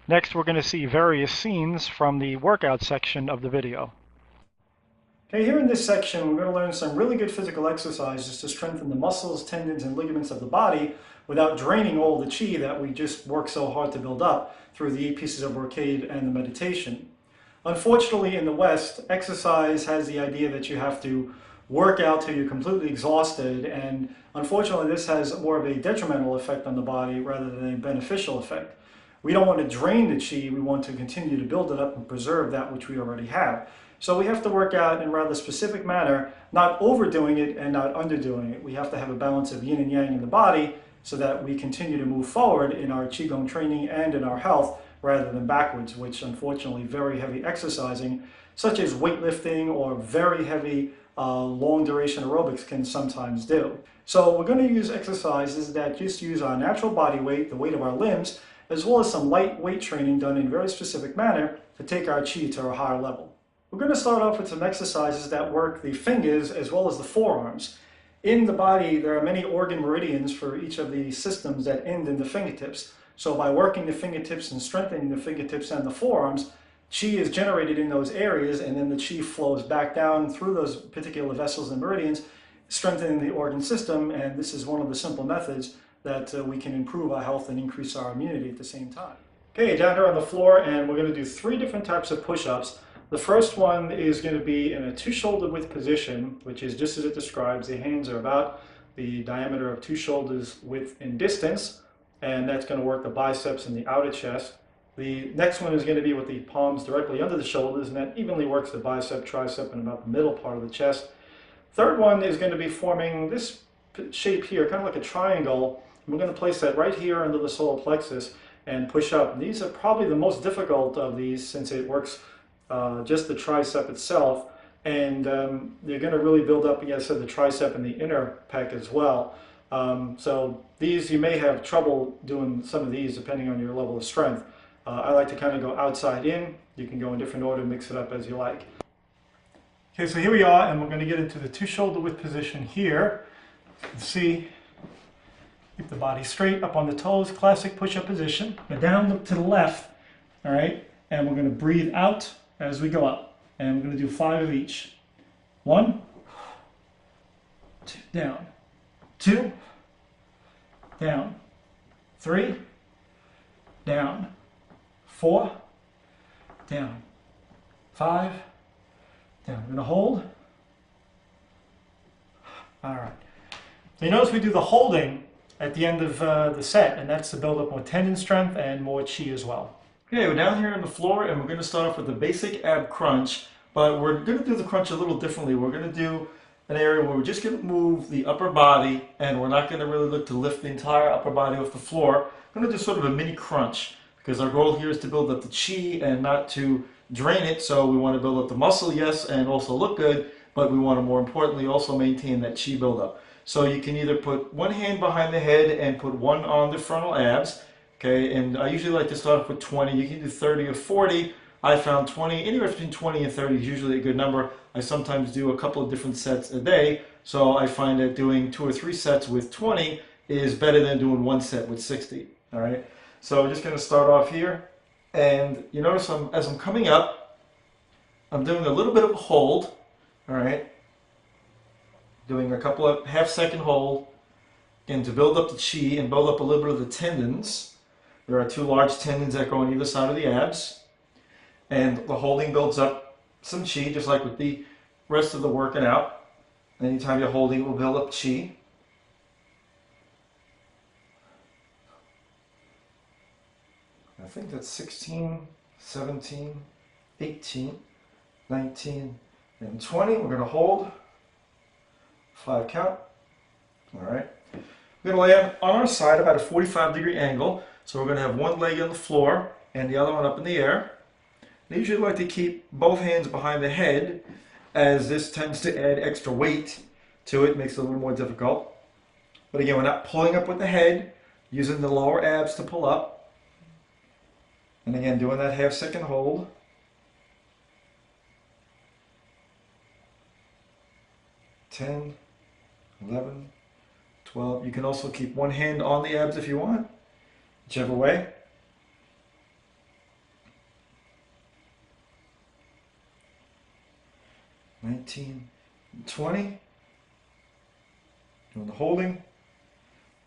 Next, we're going to see various scenes from the workout section of the video. Okay, here in this section, we're going to learn some really good physical exercises to strengthen the muscles, tendons, and ligaments of the body without draining all the chi that we just work so hard to build up through the 8 pieces of brocade and the meditation. Unfortunately, in the West, exercise has the idea that you have to work out till you're completely exhausted, and unfortunately, this has more of a detrimental effect on the body rather than a beneficial effect. We don't want to drain the chi, we want to continue to build it up and preserve that which we already have. So we have to work out in a rather specific manner, not overdoing it and not underdoing it. We have to have a balance of yin and yang in the body so that we continue to move forward in our Qigong training and in our health rather than backwards, which unfortunately very heavy exercising, such as weightlifting or very heavy long duration aerobics can sometimes do. So we're going to use exercises that just use our natural body weight, the weight of our limbs, as well as some light weight training done in a very specific manner to take our chi to a higher level. We're going to start off with some exercises that work the fingers as well as the forearms. In the body, there are many organ meridians for each of the systems that end in the fingertips. So by working the fingertips and strengthening the fingertips and the forearms, chi is generated in those areas, and then the chi flows back down through those particular vessels and meridians, strengthening the organ system. And this is one of the simple methods that we can improve our health and increase our immunity at the same time. Okay, down here on the floor, and we're going to do 3 different types of push-ups. The first one is going to be in a 2 shoulder width position, which is just as it describes. The hands are about the diameter of 2 shoulders width in distance, and that's going to work the biceps and the outer chest. The next one is going to be with the palms directly under the shoulders, and that evenly works the bicep, tricep, and about the middle part of the chest. Third one is going to be forming this shape here, kind of like a triangle. We're going to place that right here under the solar plexus and push up. These are probably the most difficult of these since it works just the tricep itself, and you're going to really build up, like I said, the tricep and the inner pec as well. So these, you may have trouble doing some of these depending on your level of strength. I like to kind of go outside in. You can go in different order, mix it up as you like. Okay, so here we are, and we're going to get into the 2 shoulder width position here. You can see, keep the body straight, up on the toes, classic push-up position. Now down to the left, all right, and we're going to breathe out as we go up. And we're going to do 5 of each. 1, 2, down. 2, down. 3, down. 4, down. 5, down. We're going to hold. All right. So you notice we do the holding at the end of the set, and that's to build up more tendon strength and more chi as well. Okay, we're down here on the floor, and we're going to start off with the basic ab crunch, but we're going to do the crunch a little differently. We're going to do an area where we're just going to move the upper body, and we're not going to really look to lift the entire upper body off the floor. We're going to do sort of a mini crunch, because our goal here is to build up the chi and not to drain it. So we want to build up the muscle, yes, and also look good, but we want to more importantly also maintain that chi buildup. So you can either put one hand behind the head and put one on the frontal abs. Okay, and I usually like to start off with 20. You can do 30 or 40. I found 20, anywhere between 20 and 30 is usually a good number. I sometimes do a couple of different sets a day, so I find that doing 2 or 3 sets with 20 is better than doing 1 set with 60. All right, so I'm just going to start off here, and you notice as I'm coming up, I'm doing a little bit of a hold. All right, doing a couple of half-second hold, and to build up the chi and build up a little bit of the tendons. There are 2 large tendons that go on either side of the abs, and the holding builds up some chi, just like with the rest of the working out. Anytime you're holding, it will build up chi. I think that's 16, 17, 18, 19, and 20. We're going to hold 5 count. All right. We're going to lay on our side about a 45-degree angle. So we're going to have one leg on the floor and the other one up in the air. I usually like to keep both hands behind the head, as this tends to add extra weight to it, makes it a little more difficult. But again, we're not pulling up with the head, using the lower abs to pull up. And again, doing that half-second hold. 10, 11, 12. You can also keep one hand on the abs if you want, whichever way. 19, 20. Doing the holding.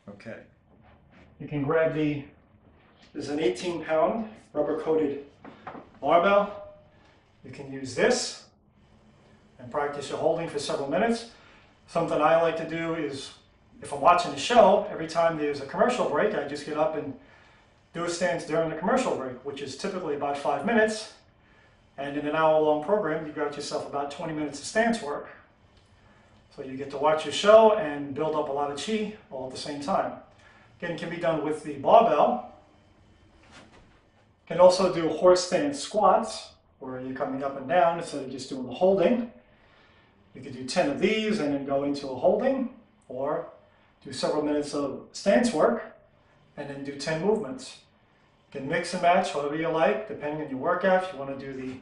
Okay. You can grab this is an 18-pound rubber-coated barbell. You can use this and practice your holding for several minutes. Something I like to do is, if I'm watching the show, every time there's a commercial break, I just get up and do a stance during the commercial break, which is typically about 5 minutes. And in an hour-long program, you've got yourself about 20 minutes of stance work. So you get to watch your show and build up a lot of chi all at the same time. Again, it can be done with the barbell. You can also do horse stance squats, where you're coming up and down instead of just doing the holding. You could do 10 of these and then go into a holding, or do several minutes of stance work and then do 10 movements. You can mix and match however you like, depending on your workout. If you want to do the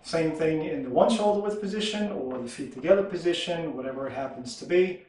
same thing in the one shoulder width position or the feet together position, whatever it happens to be.